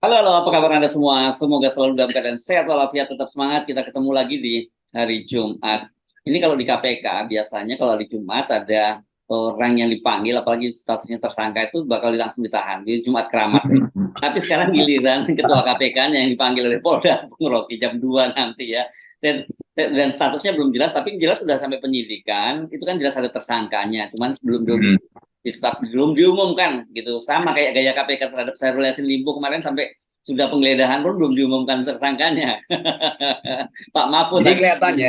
Halo, halo, apa kabar Anda semua? Semoga selalu dalam keadaan sehat walafiat, tetap semangat. Kita ketemu lagi di hari Jumat. Ini kalau di KPK, biasanya kalau hari Jumat ada orang yang dipanggil, apalagi statusnya tersangka itu bakal langsung ditahan. Di Jumat keramat. Tapi sekarang giliran Ketua KPK yang dipanggil oleh Polda Bung Rocky jam 2 nanti ya. Dan statusnya belum jelas, tapi jelas sudah sampai penyidikan. Itu kan jelas ada tersangkanya, cuman belum belum Hmm. tetap belum diumumkan gitu, sama kayak gaya KPK terhadap Syahrul Yassin Limpo kemarin, sampai sudah penggeledahan pun belum diumumkan tersangkanya. Pak Mahfud Jadi akan kelihatannya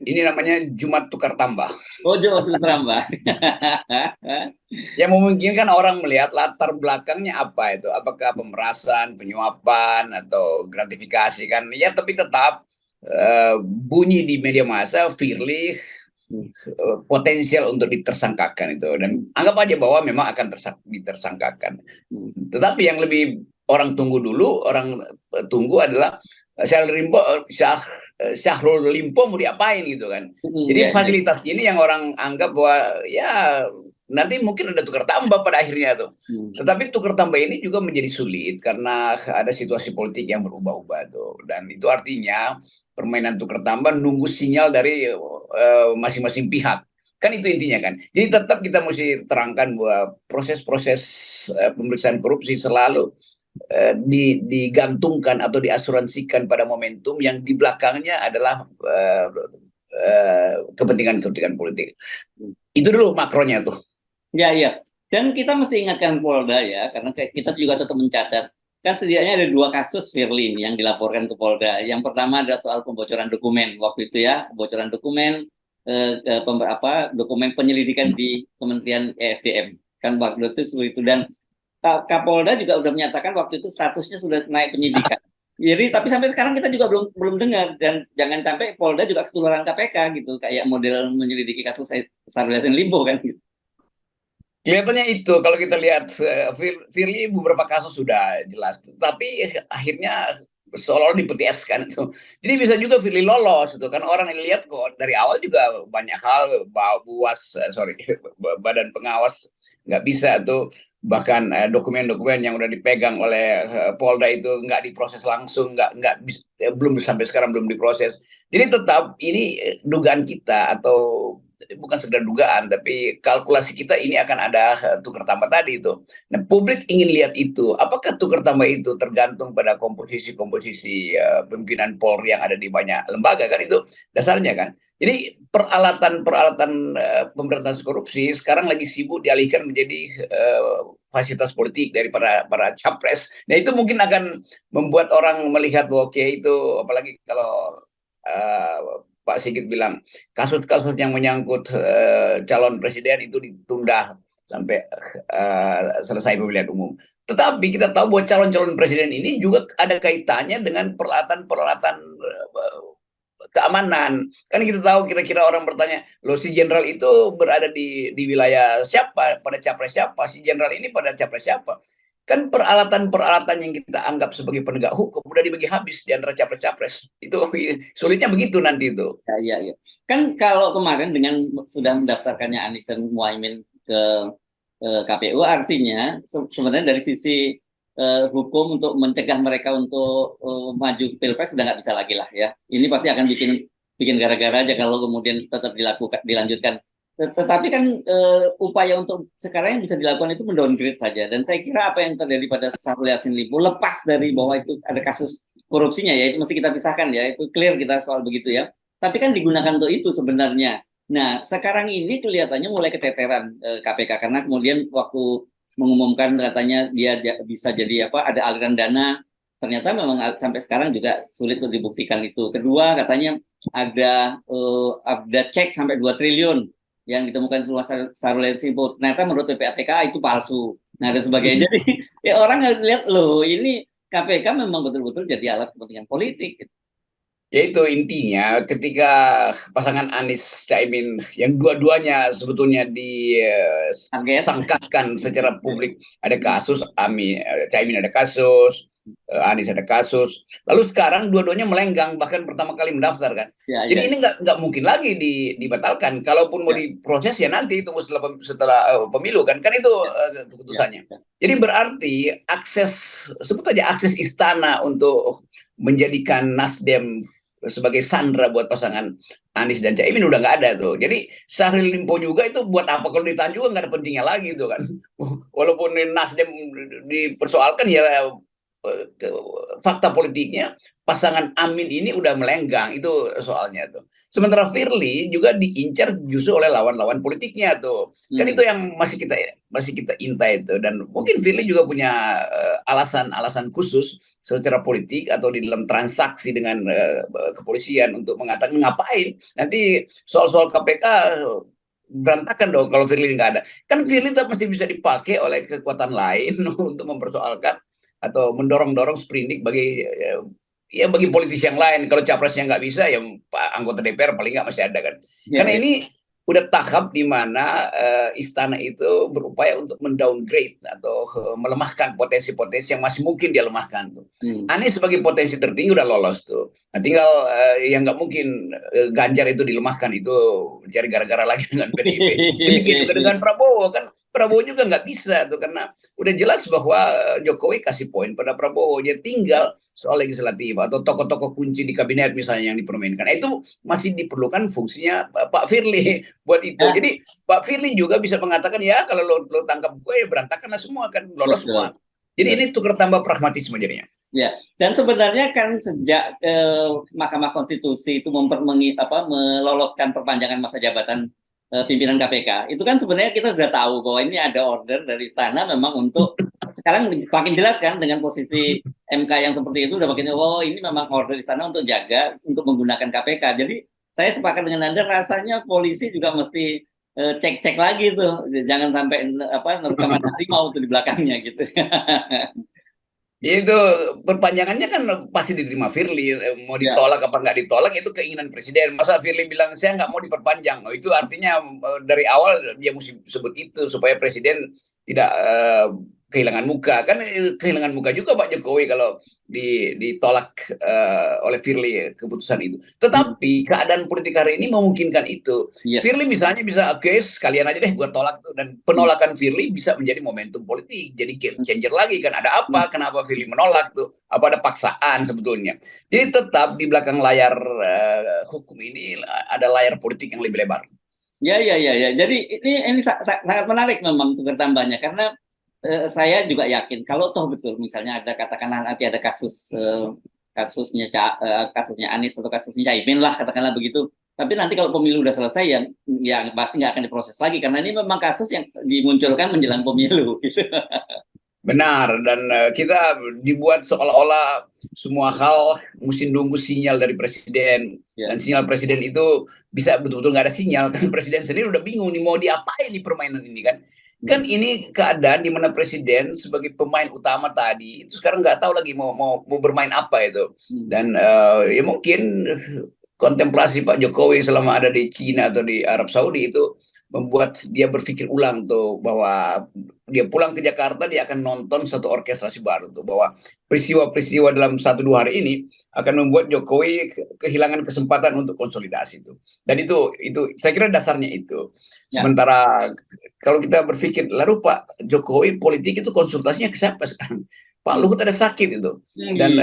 ini namanya Jumat tukar tambah. Ojo waktu terambah. Yang memungkinkan orang melihat latar belakangnya apa itu. Apakah pemerasan, penyuapan, atau gratifikasi kan. Ya tapi tetap bunyi di media massa Firly potensial untuk ditersangkakan itu. Dan anggap aja bahwa memang akan ditersangkakan. Tetapi yang lebih orang tunggu dulu, orang tunggu adalah Syahrul Limpo mau diapain gitu kan. Jadi Ya, ya. fasilitas ini yang orang anggap bahwa ya nanti mungkin ada tukar tambah pada akhirnya tuh. Tetapi tukar tambah ini juga menjadi sulit karena ada situasi politik yang berubah-ubah tuh. Dan itu artinya permainan tukar tambah nunggu sinyal dari masing-masing pihak. Kan itu intinya kan. Jadi tetap kita mesti terangkan bahwa proses-proses pemeriksaan korupsi selalu digantungkan atau diasuransikan pada momentum yang di belakangnya adalah kepentingan-kepentingan politik. Itu dulu makronya tuh. Ya, ya. Dan kita mesti ingatkan Polda ya, karena kita juga tetap mencatat. Kan sedianya ada dua kasus Firly yang dilaporkan ke Polda. Yang pertama adalah soal pembocoran dokumen waktu itu ya, pembocoran dokumen dokumen penyelidikan di Kementerian ESDM. Kan waktu itu seperti itu, dan Kapolda juga sudah menyatakan waktu itu statusnya sudah naik penyidikan. Jadi tapi sampai sekarang kita juga belum belum dengar, dan jangan sampai Polda juga ketularan KPK gitu, kayak model menyelidiki kasus Syahrul Yassin Limpo kan gitu. Kelihatannya itu kalau kita lihat Firly beberapa kasus sudah jelas, tapi akhirnya seolah-olah dipetieskan itu. Jadi bisa juga Firly lolos itu kan, orang yang lihat kok dari awal juga banyak hal buas sorry badan pengawas nggak bisa tuh, bahkan dokumen-dokumen yang udah dipegang oleh Polda itu nggak diproses langsung, nggak belum sampai sekarang belum diproses. Jadi tetap ini dugaan kita, atau bukan sekedar dugaan, tapi kalkulasi kita ini akan ada tukar tambah tadi itu. Nah, publik ingin lihat itu. Apakah tukar tambah itu tergantung pada komposisi-komposisi pimpinan Polri yang ada di banyak lembaga kan, itu dasarnya kan. Jadi peralatan-peralatan pemberantasan korupsi sekarang lagi sibuk dialihkan menjadi fasilitas politik dari para capres. Nah itu mungkin akan membuat orang melihat bahwa oke itu, apalagi kalau Pak Sigit bilang kasus-kasus yang menyangkut calon presiden itu ditunda sampai selesai pemilihan umum. Tetapi kita tahu bahwa calon-calon presiden ini juga ada kaitannya dengan peralatan-peralatan keamanan. Kan kita tahu, kira-kira orang bertanya, loh si jenderal itu berada di wilayah siapa, pada capres siapa, si jenderal ini pada capres siapa. Kan peralatan-peralatan yang kita anggap sebagai penegak hukum udah dibagi habis di antara capres-capres. Itu sulitnya begitu nanti itu. Ya, ya, ya. Kan kalau kemarin dengan sudah mendaftarkannya Anies dan Muhaimin ke KPU, artinya sebenarnya dari sisi hukum untuk mencegah mereka untuk maju pilpres sudah nggak bisa lagi lah ya. Ini pasti akan bikin bikin gara-gara aja kalau kemudian tetap dilanjutkan. Tetapi kan upaya untuk sekarang yang bisa dilakukan itu mendowngrade saja. Dan saya kira apa yang terjadi pada Syahrul Yassin Limpo, lepas dari bahwa itu ada kasus korupsinya ya, itu mesti kita pisahkan ya, itu clear kita soal begitu ya. Tapi kan digunakan untuk itu sebenarnya. Nah, sekarang ini kelihatannya mulai keteteran KPK, karena kemudian waktu mengumumkan katanya dia bisa jadi apa, ada aliran dana, ternyata memang sampai sekarang juga sulit untuk dibuktikan itu. Kedua, katanya ada cek sampai 2 triliun yang ditemukan di rumah Syahrul Yassin Limpo. Ternyata menurut PPATK itu palsu. Nah, dan sebagainya. Jadi ya orang harus lihat loh, ini KPK memang betul-betul jadi alat kepentingan politik. Yaitu intinya ketika pasangan Anies Caimin yang dua-duanya sebetulnya Target. disangkakan secara publik, ada kasus Caimin ada kasus, Anies ada kasus. Lalu sekarang dua-duanya melenggang, bahkan pertama kali mendaftar kan. Ya, Jadi ya, ini nggak mungkin lagi dibatalkan. Kalaupun mau ya, diproses ya nanti tunggu setelah pemilu kan itu ya, keputusannya. ya. Jadi berarti akses, sebut aja akses istana untuk menjadikan Nasdem sebagai sandra buat pasangan Anies dan Caimin udah nggak ada tuh. Jadi Syahril Limpo juga itu buat apa kalau ditahan juga nggak ada pentingnya lagi tuh kan. Walaupun Nasdem dipersoalkan ya fakta politiknya pasangan Amin ini udah melenggang itu soalnya tuh. Sementara Firly juga diincar justru oleh lawan-lawan politiknya tuh. Kan itu yang masih kita intai itu dan mungkin Firly juga punya alasan-alasan khusus secara politik atau di dalam transaksi dengan kepolisian untuk mengatakan ngapain nanti soal-soal KPK berantakan dong kalau Firly nggak ada. Kan Firly tetap masih bisa dipakai oleh kekuatan lain untuk mempersoalkan atau mendorong-dorong sprindik bagi ya bagi politisi yang lain. Kalau capresnya nggak bisa ya anggota DPR paling nggak masih ada kan. Ya, Karena ya. ini udah tahap di mana istana itu berupaya untuk mendowngrade atau melemahkan potensi-potensi yang masih mungkin dia lemahkan tuh. Anies sebagai potensi tertinggi udah lolos tuh. Nah, tinggal yang nggak mungkin Ganjar itu dilemahkan itu cari gara-gara lagi dengan PDIP. Demikian juga dengan Prabowo kan. Prabowo juga nggak bisa tuh karena udah jelas bahwa Jokowi kasih poin pada Prabowo. Dia tinggal soal legislatif atau tokoh-tokoh kunci di kabinet misalnya yang dipermainkan. Nah, itu masih diperlukan fungsinya Pak Firly buat itu. Ya, Jadi Pak Firly juga bisa mengatakan ya kalau lo tangkap gue ya berantakanlah semua kan lolos semua. betul. Jadi Betul. ini tukar tambah pragmatisme jadinya. Ya, dan sebenarnya kan sejak Mahkamah Konstitusi itu meloloskan perpanjangan masa jabatan pimpinan KPK, itu kan sebenarnya kita sudah tahu bahwa ini ada order dari sana memang untuk sekarang makin jelas kan dengan posisi MK yang seperti itu udah makin oh ini memang order di sana untuk jaga untuk menggunakan KPK. Jadi saya sepakat dengan Anda rasanya polisi juga mesti cek-cek lagi tuh, jangan sampai rekaman harimau tuh di belakangnya gitu. Itu perpanjangannya kan pasti diterima Firly. Mau Ya. ditolak apa nggak ditolak itu keinginan presiden. Masa Firly bilang saya nggak mau diperpanjang. Oh, itu artinya dari awal dia mesti sebut itu supaya presiden tidak kehilangan muka. Kan kehilangan muka juga Pak Jokowi kalau ditolak oleh Firly keputusan itu. Tetapi keadaan politik hari ini memungkinkan itu. Yes. Firly misalnya bisa oke sekalian aja deh gue tolak tuh dan penolakan Firly bisa menjadi momentum politik jadi game changer lagi kan ada apa kenapa Firly menolak tuh apa ada paksaan sebetulnya jadi tetap di belakang layar hukum ini ada layar politik yang lebih lebar. Ya, ya, ya, ya. Jadi ini sangat menarik memang untuk tambahnya karena saya juga yakin kalau toh betul misalnya ada katakanlah nanti ada kasusnya Anies atau kasusnya Caimin lah katakanlah begitu. Tapi nanti kalau pemilu udah selesai ya pasti nggak akan diproses lagi karena ini memang kasus yang dimunculkan menjelang pemilu. Gitu. Benar dan kita dibuat seolah-olah semua hal mesti nunggu sinyal dari presiden Ya. dan sinyal presiden itu bisa betul-betul nggak ada sinyal kan presiden sendiri udah bingung nih mau diapain nih permainan ini kan. Kan ini keadaan di mana presiden sebagai pemain utama tadi itu sekarang nggak tahu lagi mau bermain apa itu dan ya mungkin kontemplasi Pak Jokowi selama ada di Cina atau di Arab Saudi itu membuat dia berpikir ulang tuh bahwa dia pulang ke Jakarta dia akan nonton satu orkestrasi baru tuh bahwa peristiwa-peristiwa dalam 1-2 hari ini akan membuat Jokowi kehilangan kesempatan untuk konsolidasi itu dan itu saya kira dasarnya itu sementara kalau kita berpikir lalu Pak Jokowi politik itu konsultasinya ke siapa sekarang Pak Luhut ada sakit itu dan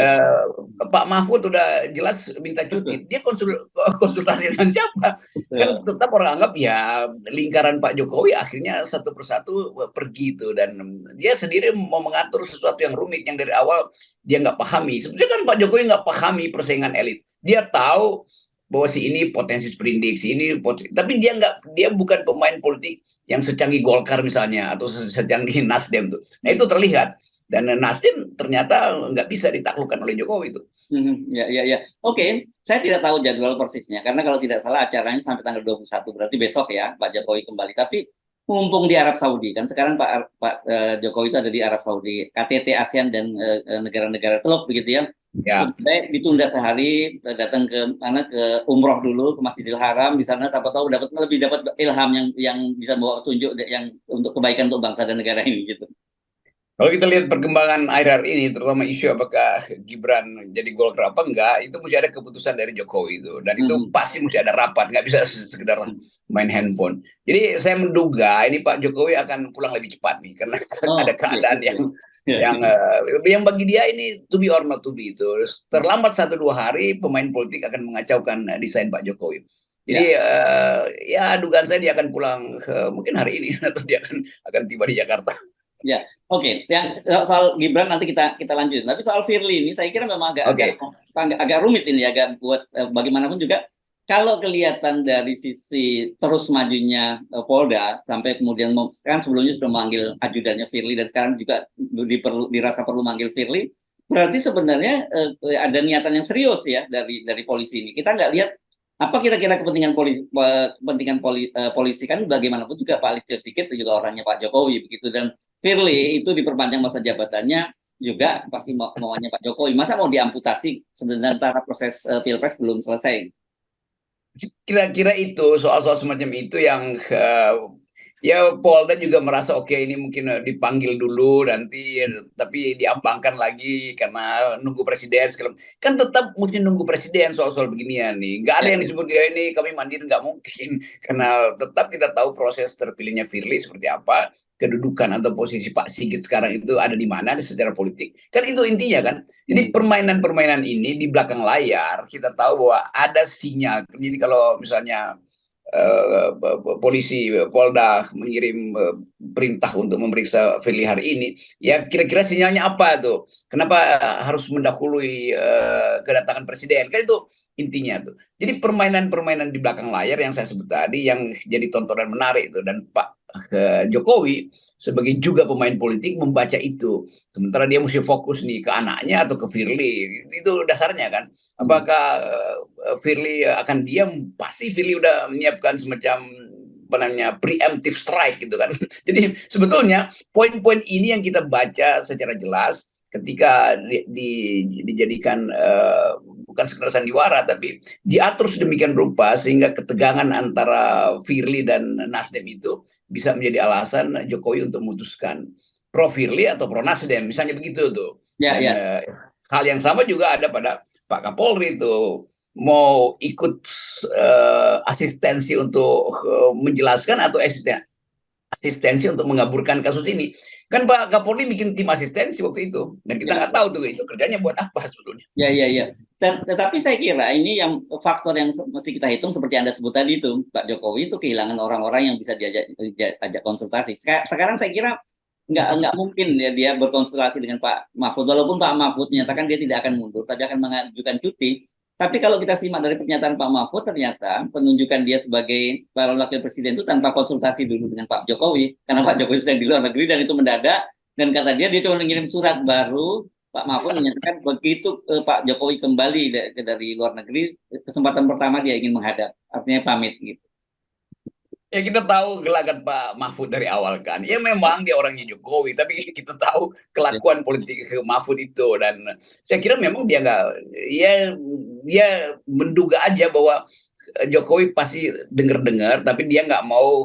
Pak Mahfud udah jelas minta cuti dia konsultasi dengan siapa kan tetap orang anggap ya lingkaran Pak Jokowi akhirnya satu persatu pergi itu dan dia sendiri mau mengatur sesuatu yang rumit yang dari awal dia nggak pahami sebetulnya kan Pak Jokowi nggak pahami persaingan elit dia tahu bahwa si ini potensi sprindik si ini tapi dia bukan pemain politik yang secanggih Golkar misalnya atau secanggih Nasdem tuh nah itu terlihat dan Nasdem ternyata nggak bisa ditaklukkan oleh Jokowi itu. Ya, ya, ya. Oke, saya tidak tahu jadwal persisnya karena kalau tidak salah acaranya sampai tanggal 21 berarti besok ya Pak Jokowi kembali. Tapi mumpung di Arab Saudi kan sekarang Pak Jokowi itu ada di Arab Saudi, KTT ASEAN dan negara-negara teluk begitu ya. Ya. Baik ditunda sehari datang ke umroh dulu ke Masjidil Haram di sana siapa tahu dapat ilham yang bisa bawa tunjuk yang untuk kebaikan untuk bangsa dan negara ini gitu. Kalau kita lihat perkembangan akhir-akhir ini, terutama isu apakah Gibran jadi Golkar apa enggak, itu mesti ada keputusan dari Jokowi itu. Dan itu Mhm. pasti mesti ada rapat, nggak bisa sekedar main handphone. Jadi saya menduga ini Pak Jokowi akan pulang lebih cepat nih, karena Oh, ada oke, keadaan oke. Ya, yang bagi dia ini to be or not to be itu. Terlambat 1-2 hari, pemain politik akan mengacaukan desain Pak Jokowi. ya. Jadi ya dugaan saya dia akan pulang mungkin hari ini atau dia akan tiba di Jakarta. Ya, oke. Yang soal Gibran nanti kita lanjut. Tapi soal Firly ini saya kira memang Oke. agak rumit ini, agak buat bagaimanapun juga kalau kelihatan dari sisi terus majunya Polda sampai kemudian kan sebelumnya sudah memanggil ajudannya Firly dan sekarang juga dirasa perlu manggil Firly, berarti sebenarnya ada niatan yang serius ya dari polisi ini. Kita nggak lihat apa kira-kira polisi kan bagaimanapun juga Pak Listio Sigit juga orangnya Pak Jokowi begitu, dan Firly itu diperpanjang masa jabatannya juga pasti maunya Pak Jokowi. Masa mau diamputasi sebenarnya proses Pilpres belum selesai. Kira-kira itu soal-soal semacam itu yang ya Polda juga merasa oke ini mungkin dipanggil dulu nanti, tapi diampangkan lagi karena nunggu presiden segala. Kan tetap mesti nunggu presiden soal-soal beginian nih. Nggak ada Ya, yang disebut ya ini kami mandiri, nggak mungkin. Karena tetap kita tahu proses terpilihnya Firly seperti apa, kedudukan atau posisi Pak Sigit sekarang itu ada di mana secara politik. Kan itu intinya kan. Jadi permainan-permainan ini di belakang layar kita tahu bahwa ada sinyal. Jadi kalau misalnya polisi Polda mengirim perintah untuk memeriksa Firly hari ini, ya kira-kira sinyalnya apa tuh? Kenapa harus mendahului kedatangan presiden? Kan itu intinya tuh. Jadi permainan-permainan di belakang layar yang saya sebut tadi yang jadi tontonan menarik itu, dan Pak Jokowi sebagai juga pemain politik membaca itu. Sementara dia mesti fokus nih ke anaknya atau ke Firly. Itu dasarnya kan. Apakah Firly akan diam? Pasti Firly udah menyiapkan semacam apa namanya preemptive strike gitu kan. Jadi sebetulnya poin-poin ini yang kita baca secara jelas ketika dijadikan bukan sekedar sandiwara tapi diatur sedemikian rupa sehingga ketegangan antara Firly dan Nasdem itu bisa menjadi alasan Jokowi untuk memutuskan pro Firly atau pro Nasdem misalnya begitu tuh. ya, Dan ya. hal yang sama juga ada pada Pak Kapolri itu, mau ikut asistensi untuk menjelaskan atau asistensi untuk mengaburkan kasus ini. Kan Pak Kapolri bikin tim asistensi waktu itu, dan kita Ya. nggak tahu tuh itu kerjanya buat apa sebetulnya. Ya, ya, ya. Tetapi saya kira ini yang faktor yang mesti kita hitung seperti Anda sebut tadi itu, Pak Jokowi itu kehilangan orang-orang yang bisa ajak konsultasi. Sekarang saya kira nggak mungkin ya dia berkonsultasi dengan Pak Mahfud, walaupun Pak Mahfud menyatakan dia tidak akan mundur, tapi akan mengajukan cuti. Tapi kalau kita simak dari pernyataan Pak Mahfud, ternyata penunjukan dia sebagai calon wakil presiden itu tanpa konsultasi dulu dengan Pak Jokowi, karena Pak Jokowi sedang di luar negeri dan itu mendadak. Dan kata dia cuma mengirim surat baru. Pak Mahfud menyatakan begitu Pak Jokowi kembali dari luar negeri, kesempatan pertama dia ingin menghadap, artinya pamit gitu. Ya kita tahu gelagat Pak Mahfud dari awal kan. Ya memang dia orangnya Jokowi, tapi kita tahu kelakuan politik Mahfud itu, dan saya kira memang dia nggak, ya dia menduga aja bahwa Jokowi pasti dengar-dengar, tapi dia nggak mau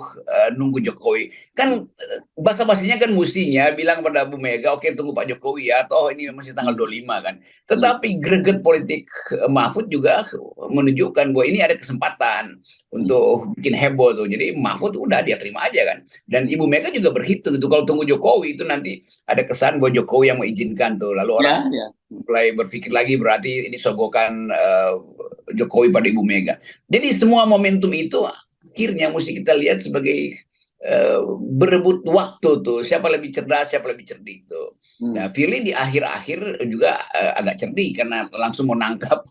nunggu Jokowi. Kan basa-basinya kan mestinya bilang pada Bu Mega, oke tunggu Pak Jokowi ya, toh ini masih tanggal 25 kan. Tetapi greget politik Mahfud juga menunjukkan bahwa ini ada kesempatan untuk bikin heboh tuh. Jadi Mahfud udah dia terima aja kan. Dan Ibu Mega juga berhitung itu kalau tunggu Jokowi itu nanti ada kesan bahwa Jokowi yang mengizinkan tuh. Lalu orang Ya, ya. mulai berpikir lagi berarti ini sogokan Jokowi pada Ibu Mega. Jadi semua momentum itu akhirnya mesti kita lihat sebagai berebut waktu tuh, siapa lebih cerdas, siapa lebih cerdik tuh. Nah, Firly di akhir-akhir juga agak cerdik karena langsung mau nangkap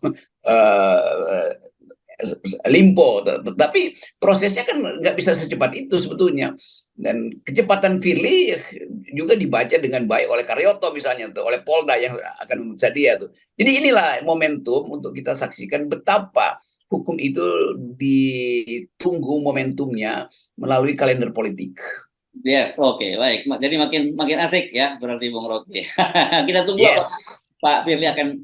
Limpo, tapi prosesnya kan nggak bisa secepat itu sebetulnya. Dan kecepatan Firly juga dibaca dengan baik oleh Karyoto misalnya tuh, oleh Polda yang akan memeriksa dia tuh. Jadi inilah momentum untuk kita saksikan betapa hukum itu ditunggu momentumnya melalui kalender politik. Yes, oke, baik. Jadi makin makin asik ya berarti Bung Rocky. Kita tunggu apa Yes. Pak Firly akan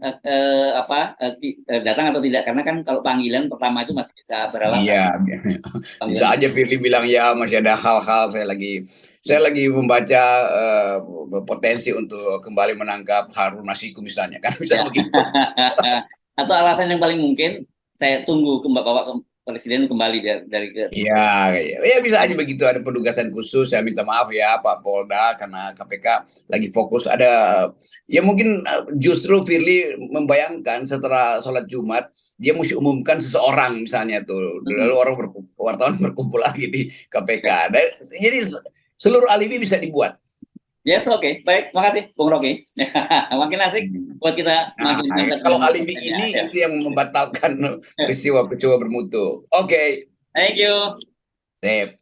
datang atau tidak, karena kan kalau panggilan pertama itu masih bisa beralasan. Iya, bisa Panggilan aja Firly bilang ya masih ada hal-hal saya lagi membaca potensi untuk kembali menangkap Harun Masiku misalnya kan bisa ya. begitu. Atau alasan yang paling mungkin, saya tunggu Bapak Presiden kembali dari ke. Iya, ya bisa aja begitu ada penugasan khusus. Saya minta maaf ya Pak Polda karena KPK lagi fokus ada ya mungkin justru Firly membayangkan setelah sholat Jumat dia mesti umumkan seseorang misalnya tuh lalu orang wartawan berkumpul lagi di KPK. Jadi seluruh alibi bisa dibuat. Yes, oke. Baik, makasih Bung Rocky. Makin asik buat kita Nah, makin mantap kalau dengan alibi kontennya. ini Ya. itu yang membatalkan peristiwa bermutu. Oke, Thank you. sip.